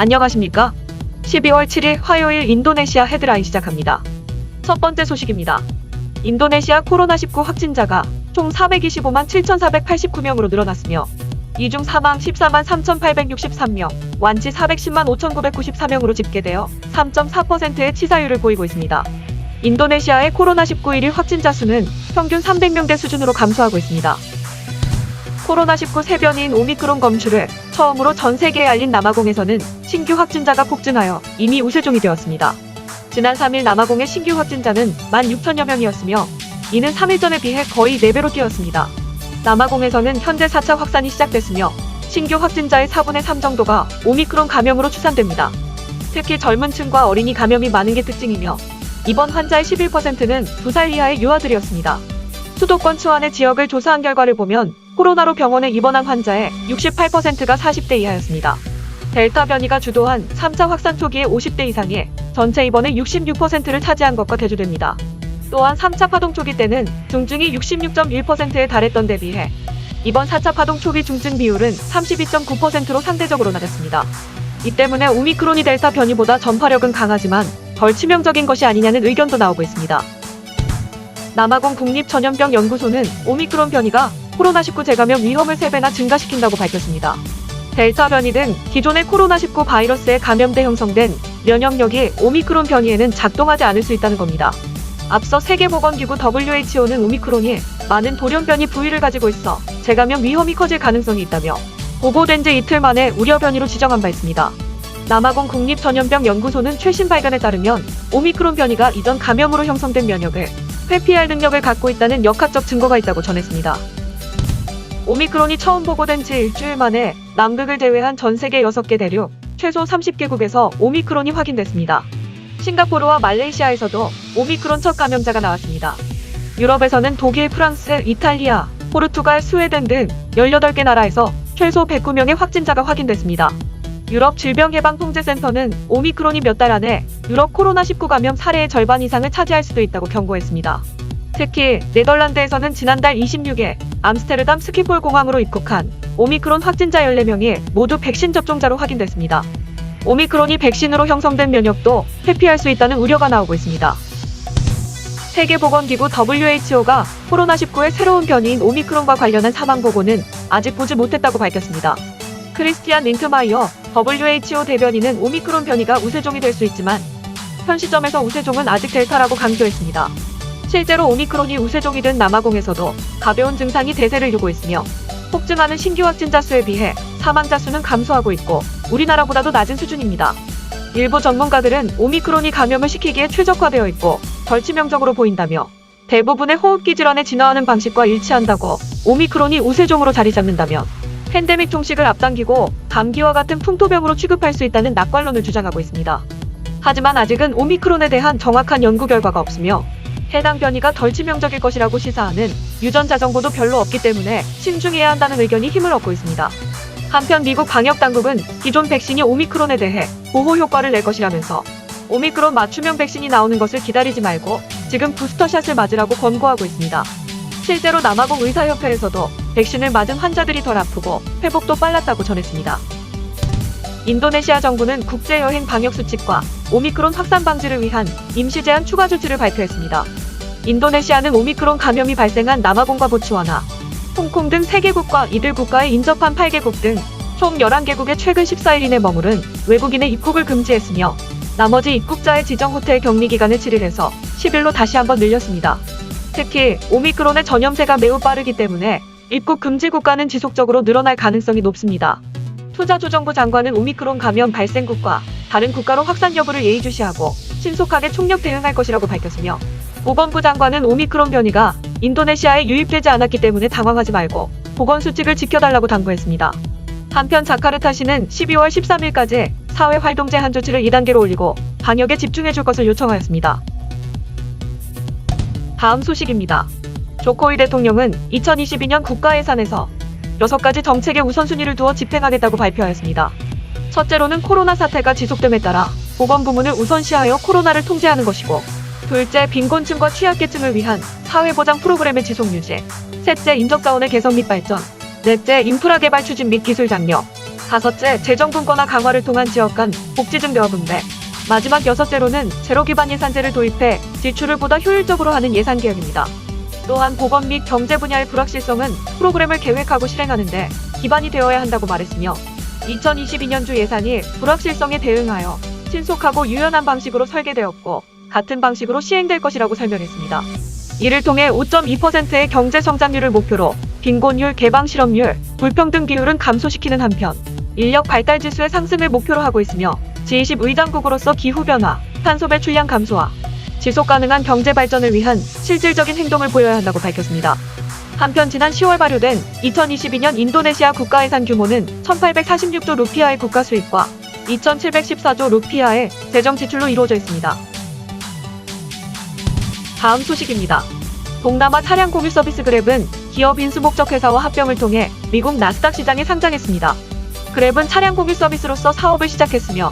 안녕하십니까? 12월 7일 화요일 인도네시아 헤드라인 시작합니다. 첫 번째 소식입니다. 인도네시아 코로나19 확진자가 총 425만 7,489명으로 늘어났으며 이 중 사망 14만 3,863명, 완치 410만 5,994명으로 집계되어 3.4%의 치사율을 보이고 있습니다. 인도네시아의 코로나19 1일 확진자 수는 평균 300명대 수준으로 감소하고 있습니다. 코로나19 세변이인 오미크론 검출을 처음으로 전 세계에 알린 남아공에서는 신규 확진자가 폭증하여 이미 우세종이 되었습니다. 지난 3일 남아공의 신규 확진자는 16,000여 명이었으며 이는 3일 전에 비해 거의 4배로 뛰었습니다. 남아공에서는 현재 4차 확산이 시작됐으며 신규 확진자의 4분의 3 정도가 오미크론 감염으로 추산됩니다. 특히 젊은 층과 어린이 감염이 많은 게 특징이며 이번 환자의 11%는 2살 이하의 유아들이었습니다. 수도권 치안의 지역을 조사한 결과를 보면 코로나로 병원에 입원한 환자의 68%가 40대 이하였습니다. 델타 변이가 주도한 3차 확산 초기에 50대 이상의 전체 입원의 66%를 차지한 것과 대조됩니다. 또한 3차 파동 초기 때는 중증이 66.1%에 달했던 데 비해 이번 4차 파동 초기 중증 비율은 32.9%로 상대적으로 낮았습니다. 이 때문에 오미크론이 델타 변이보다 전파력은 강하지만 덜 치명적인 것이 아니냐는 의견도 나오고 있습니다. 남아공 국립전염병연구소는 오미크론 변이가 코로나19 재감염 위험을 3배나 증가시킨다고 밝혔습니다. 델타 변이 등 기존의 코로나19 바이러스에 감염돼 형성된 면역력이 오미크론 변이에는 작동하지 않을 수 있다는 겁니다. 앞서 세계보건기구 WHO는 오미크론이 많은 돌연변이 부위를 가지고 있어 재감염 위험이 커질 가능성이 있다며 보고된 지 이틀 만에 우려 변이로 지정한 바 있습니다. 남아공 국립전염병연구소는 최신 발견에 따르면 오미크론 변이가 이전 감염으로 형성된 면역을 회피할 능력을 갖고 있다는 역학적 증거가 있다고 전했습니다. 오미크론이 처음 보고된 지 일주일 만에 남극을 제외한 전 세계 6개 대륙 최소 30개국에서 오미크론이 확인됐습니다. 싱가포르와 말레이시아에서도 오미크론 첫 감염자가 나왔습니다. 유럽에서는 독일, 프랑스, 이탈리아, 포르투갈, 스웨덴 등 18개 나라에서 최소 109명의 확진자가 확인됐습니다. 유럽 질병예방통제센터는 오미크론이 몇 달 안에 유럽 코로나19 감염 사례의 절반 이상을 차지할 수도 있다고 경고했습니다. 특히 네덜란드에서는 지난달 26일 암스테르담 스키폴 공항으로 입국한 오미크론 확진자 14명이 모두 백신 접종자로 확인됐습니다. 오미크론이 백신으로 형성된 면역도 회피할 수 있다는 우려가 나오고 있습니다. 세계보건기구 WHO가 코로나19의 새로운 변이인 오미크론과 관련한 사망 보고는 아직 보지 못했다고 밝혔습니다. 크리스티안 린트마이어 WHO 대변인은 오미크론 변이가 우세종이 될 수 있지만 현 시점에서 우세종은 아직 델타라고 강조했습니다. 실제로 오미크론이 우세종이 된 남아공에서도 가벼운 증상이 대세를 이루고 있으며 폭증하는 신규 확진자 수에 비해 사망자 수는 감소하고 있고 우리나라보다도 낮은 수준입니다. 일부 전문가들은 오미크론이 감염을 시키기에 최적화되어 있고 덜 치명적으로 보인다며 대부분의 호흡기 질환에 진화하는 방식과 일치한다고 오미크론이 우세종으로 자리 잡는다며 팬데믹 종식을 앞당기고 감기와 같은 풍토병으로 취급할 수 있다는 낙관론을 주장하고 있습니다. 하지만 아직은 오미크론에 대한 정확한 연구 결과가 없으며 해당 변이가 덜 치명적일 것이라고 시사하는 유전자 정보도 별로 없기 때문에 신중해야 한다는 의견이 힘을 얻고 있습니다. 한편 미국 방역당국은 기존 백신이 오미크론에 대해 보호 효과를 낼 것이라면서 오미크론 맞춤형 백신이 나오는 것을 기다리지 말고 지금 부스터샷을 맞으라고 권고하고 있습니다. 실제로 남아공 의사협회에서도 백신을 맞은 환자들이 덜 아프고 회복도 빨랐다고 전했습니다. 인도네시아 정부는 국제여행 방역수칙과 오미크론 확산 방지를 위한 임시 제한 추가 조치를 발표했습니다. 인도네시아는 오미크론 감염이 발생한 남아공과 보츠와나, 홍콩 등 3개국과 이들 국가에 인접한 8개국 등 총 11개국에 최근 14일 이내 머무른 외국인의 입국을 금지했으며 나머지 입국자의 지정 호텔 격리 기간을 7일에서 10일로 다시 한번 늘렸습니다. 특히 오미크론의 전염세가 매우 빠르기 때문에 입국 금지 국가는 지속적으로 늘어날 가능성이 높습니다. 투자조정부 장관은 오미크론 감염 발생국과 다른 국가로 확산 여부를 예의주시하고 신속하게 총력 대응할 것이라고 밝혔으며 보건부 장관은 오미크론 변이가 인도네시아에 유입되지 않았기 때문에 당황하지 말고 보건수칙을 지켜달라고 당부했습니다. 한편 자카르타시는 12월 13일까지 사회 활동 제한 조치를 2단계로 올리고 방역에 집중해줄 것을 요청하였습니다. 다음 소식입니다. 조코위 대통령은 2022년 국가예산에서 6가지 정책의 우선순위를 두어 집행하겠다고 발표하였습니다. 첫째로는 코로나 사태가 지속됨에 따라 보건부문을 우선시하여 코로나를 통제하는 것이고, 둘째, 빈곤층과 취약계층을 위한 사회보장 프로그램의 지속 유지, 셋째, 인적자원의 개선 및 발전, 넷째, 인프라 개발 추진 및 기술 장려, 다섯째, 재정분권화 강화를 통한 지역 간 복지 증대와 분배. 마지막 여섯째로는 제로 기반 예산제를 도입해 지출을 보다 효율적으로 하는 예산 개혁입니다. 또한 보건 및 경제 분야의 불확실성은 프로그램을 계획하고 실행하는데 기반이 되어야 한다고 말했으며 2022년주 예산이 불확실성에 대응하여 신속하고 유연한 방식으로 설계되었고 같은 방식으로 시행될 것이라고 설명했습니다. 이를 통해 5.2%의 경제 성장률을 목표로 빈곤율, 개방 실업률, 불평등 비율은 감소시키는 한편 인력 발달 지수의 상승을 목표로 하고 있으며 G20 의장국으로서 기후변화, 탄소 배출량 감소와 지속 가능한 경제 발전을 위한 실질적인 행동을 보여야 한다고 밝혔습니다. 한편 지난 10월 발효된 2022년 인도네시아 국가 예산 규모는 1846조 루피아의 국가 수입과 2714조 루피아의 재정 지출로 이루어져 있습니다. 다음 소식입니다. 동남아 차량 공유 서비스 그랩은 기업 인수 목적 회사와 합병을 통해 미국 나스닥 시장에 상장했습니다. 그랩은 차량 공유 서비스로서 사업을 시작했으며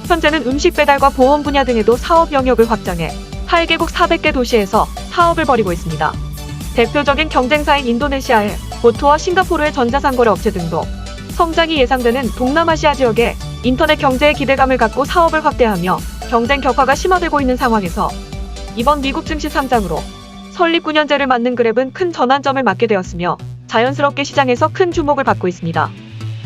현재는 음식 배달과 보험 분야 등에도 사업 영역을 확장해 8개국 400개 도시에서 사업을 벌이고 있습니다. 대표적인 경쟁사인 인도네시아의 고토와 싱가포르의 전자상거래 업체 등도 성장이 예상되는 동남아시아 지역에 인터넷 경제에 기대감을 갖고 사업을 확대하며 경쟁 격화가 심화되고 있는 상황에서 이번 미국 증시 상장으로 설립 9년째를 맞는 그랩은 큰 전환점을 맞게 되었으며 자연스럽게 시장에서 큰 주목을 받고 있습니다.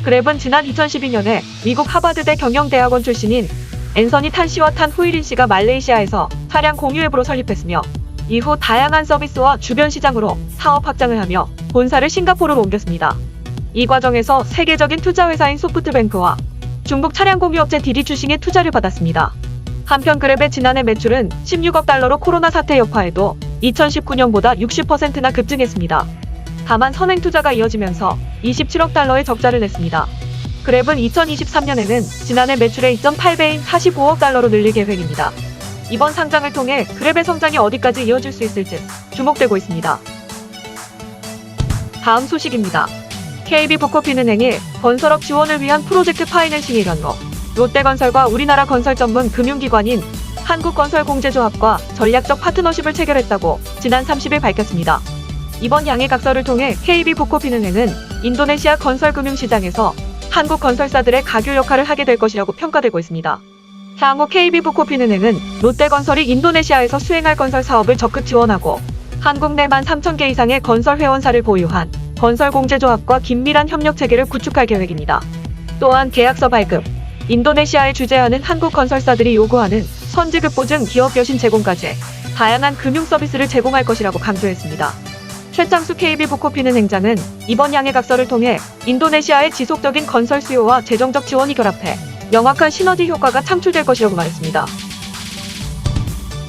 그랩은 지난 2012년에 미국 하버드대 경영대학원 출신인 앤서니 탄 씨와 탄 후이린 씨가 말레이시아에서 차량 공유 앱으로 설립했으며 이후 다양한 서비스와 주변 시장으로 사업 확장을 하며 본사를 싱가포르로 옮겼습니다. 이 과정에서 세계적인 투자회사인 소프트뱅크와 중국 차량 공유 업체 디디추싱의 투자를 받았습니다. 한편 그랩의 지난해 매출은 16억 달러로 코로나 사태 여파에도 2019년보다 60%나 급증했습니다. 다만 선행 투자가 이어지면서 27억 달러의 적자를 냈습니다. 그랩은 2023년에는 지난해 매출의 2.8배인 45억 달러로 늘릴 계획입니다. 이번 상장을 통해 그랩의 성장이 어디까지 이어질 수 있을지 주목되고 있습니다. 다음 소식입니다. KB부코핀은행이 건설업 지원을 위한 프로젝트 파이낸싱 일환로 롯데건설과 우리나라 건설 전문 금융기관인 한국건설공제조합과 전략적 파트너십을 체결했다고 지난 30일 밝혔습니다. 이번 양해각서를 통해 KB부코핀은행은 인도네시아 건설금융시장에서 한국 건설사들의 가교 역할을 하게 될 것이라고 평가되고 있습니다. 향후 KB부코핀은행은 롯데건설이 인도네시아에서 수행할 건설 사업을 적극 지원하고 한국 내 13,000개 이상의 건설 회원사를 보유한 건설공제조합과 긴밀한 협력 체계를 구축할 계획입니다. 또한 계약서 발급, 인도네시아에 주재하는 한국 건설사들이 요구하는 선지급 보증 기업 여신 제공까지 다양한 금융 서비스를 제공할 것이라고 강조했습니다. 최창수 KB부코핀은 행장은 이번 양해각서를 통해 인도네시아의 지속적인 건설 수요와 재정적 지원이 결합해 명확한 시너지 효과가 창출될 것이라고 말했습니다.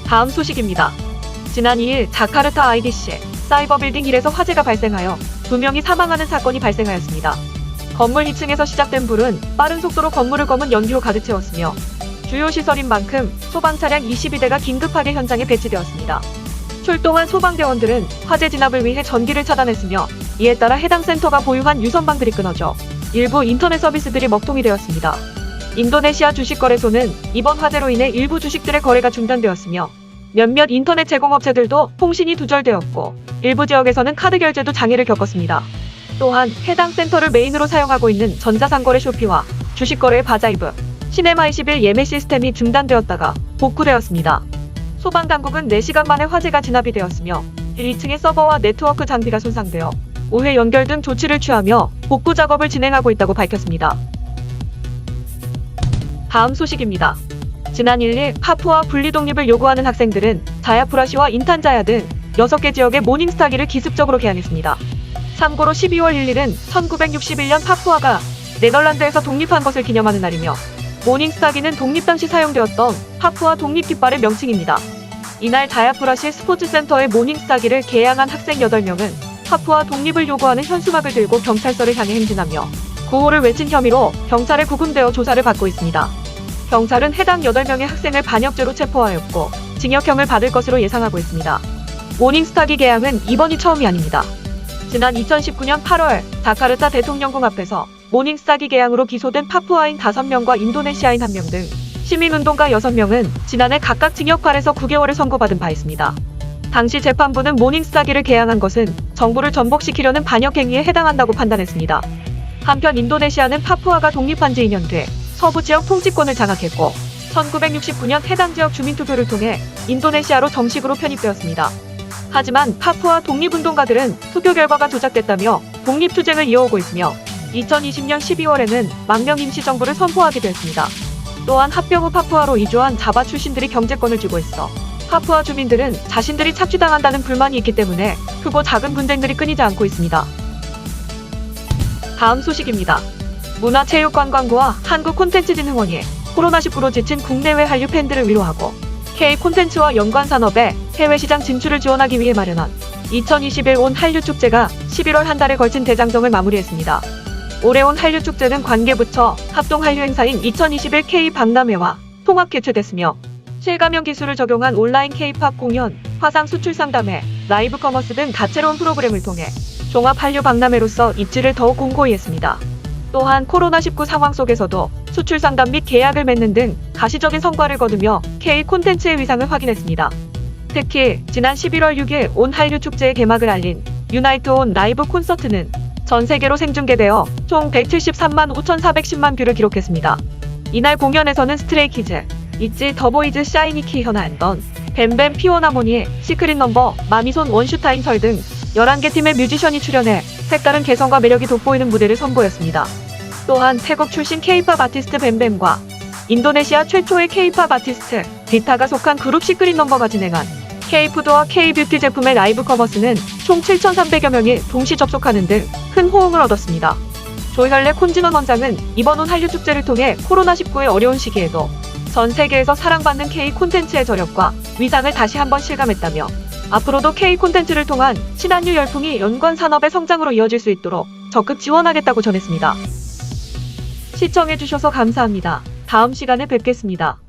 다음 소식입니다. 지난 2일 자카르타 IDC 사이버 빌딩 1에서 화재가 발생하여 2명이 사망하는 사건이 발생하였습니다. 건물 2층에서 시작된 불은 빠른 속도로 건물을 검은 연기로 가득 채웠으며 주요 시설인 만큼 소방 차량 22대가 긴급하게 현장에 배치되었습니다. 출동한 소방대원들은 화재 진압을 위해 전기를 차단했으며 이에 따라 해당 센터가 보유한 유선망들이 끊어져 일부 인터넷 서비스들이 먹통이 되었습니다. 인도네시아 주식거래소는 이번 화재로 인해 일부 주식들의 거래가 중단되었으며 몇몇 인터넷 제공업체들도 통신이 두절되었고 일부 지역에서는 카드 결제도 장애를 겪었습니다. 또한 해당 센터를 메인으로 사용하고 있는 전자상거래 쇼피와 주식거래의 바자이브, 시네마21 예매 시스템이 중단되었다가 복구되었습니다. 소방당국은 4시간 만에 화재가 진압이 되었으며 1층의 서버와 네트워크 장비가 손상되어 5회 연결 등 조치를 취하며 복구 작업을 진행하고 있다고 밝혔습니다. 다음 소식입니다. 지난 1일 파푸아 분리 독립을 요구하는 학생들은 자야프라시와 인탄자야 등 6개 지역의 모닝스타기를 기습적으로 개항했습니다. 참고로 12월 1일은 1961년 파푸아가 네덜란드에서 독립한 것을 기념하는 날이며 모닝스타기는 독립 당시 사용되었던 파푸아 독립 깃발의 명칭입니다. 이날 자야프라시 스포츠센터의 모닝스타기를 개항한 학생 8명은 파푸아 독립을 요구하는 현수막을 들고 경찰서를 향해 행진하며 구호를 외친 혐의로 경찰에 구금되어 조사를 받고 있습니다. 경찰은 해당 8명의 학생을 반역죄로 체포하였고 징역형을 받을 것으로 예상하고 있습니다. 모닝스타기 개항은 이번이 처음이 아닙니다. 지난 2019년 8월 자카르타 대통령궁 앞에서 모닝스타기 개항으로 기소된 파푸아인 5명과 인도네시아인 1명 등 시민운동가 6명은 지난해 각각 징역 8에서 9개월을 선고받은 바 있습니다. 당시 재판부는 모닝스타기를 개항한 것은 정부를 전복시키려는 반역 행위에 해당한다고 판단했습니다. 한편 인도네시아는 파푸아가 독립한 지 2년 뒤 서부 지역 통치권을 장악했고 1969년 해당 지역 주민투표를 통해 인도네시아로 정식으로 편입되었습니다. 하지만 파푸아 독립운동가들은 투표 결과가 조작됐다며 독립투쟁을 이어오고 있으며 2020년 12월에는 망명 임시정부를 선포하기도 했습니다. 또한 합병 후 파푸아로 이주한 자바 출신들이 경제권을 쥐고 있어 파푸아 주민들은 자신들이 착취당한다는 불만이 있기 때문에 크고 작은 분쟁들이 끊이지 않고 있습니다. 다음 소식입니다. 문화체육관광부와 한국콘텐츠진흥원이 코로나19로 지친 국내외 한류 팬들을 위로하고 K 콘텐츠와 연관 산업의 해외 시장 진출을 지원하기 위해 마련한 2021 온 한류축제가 11월 한 달에 걸친 대장정을 마무리했습니다. 올해 온 한류축제는 관계부처 합동한류행사인 2021 K 박람회와 통합 개최됐으며 실감형 기술을 적용한 온라인 K-팝 공연, 화상 수출상담회, 라이브 커머스 등 다채로운 프로그램을 통해 종합 한류 박람회로서 입지를 더욱 공고히 했습니다. 또한 코로나19 상황 속에서도 수출 상담 및 계약을 맺는 등 가시적인 성과를 거두며 K 콘텐츠의 위상을 확인했습니다. 특히 지난 11월 6일 온 한류 축제의 개막을 알린 유나이트 온 라이브 콘서트는 전 세계로 생중계되어 총 173만 5,410만 뷰를 기록했습니다. 이날 공연에서는 스트레이키즈, 있지, 더보이즈, 샤이니키, 현아 앤던, 뱀뱀, 피오나모니, 시크릿 넘버, 마미손, 원슈타인설 등 11개 팀의 뮤지션이 출연해 색다른 개성과 매력이 돋보이는 무대를 선보였습니다. 또한 태국 출신 K-팝 아티스트 뱀뱀과 인도네시아 최초의 K-팝 아티스트 디타가 속한 그룹 시크릿 넘버가 진행한 K-푸드와 K-뷰티 제품의 라이브 커머스는 총 7,300여 명이 동시 접속하는 등 큰 호응을 얻었습니다. 조현래 콘진원 원장은 이번 온 한류축제를 통해 코로나19의 어려운 시기에도 전 세계에서 사랑받는 K 콘텐츠의 저력과 위상을 다시 한번 실감했다며 앞으로도 K 콘텐츠를 통한 신한류 열풍이 연관 산업의 성장으로 이어질 수 있도록 적극 지원하겠다고 전했습니다. 시청해주셔서 감사합니다. 다음 시간에 뵙겠습니다.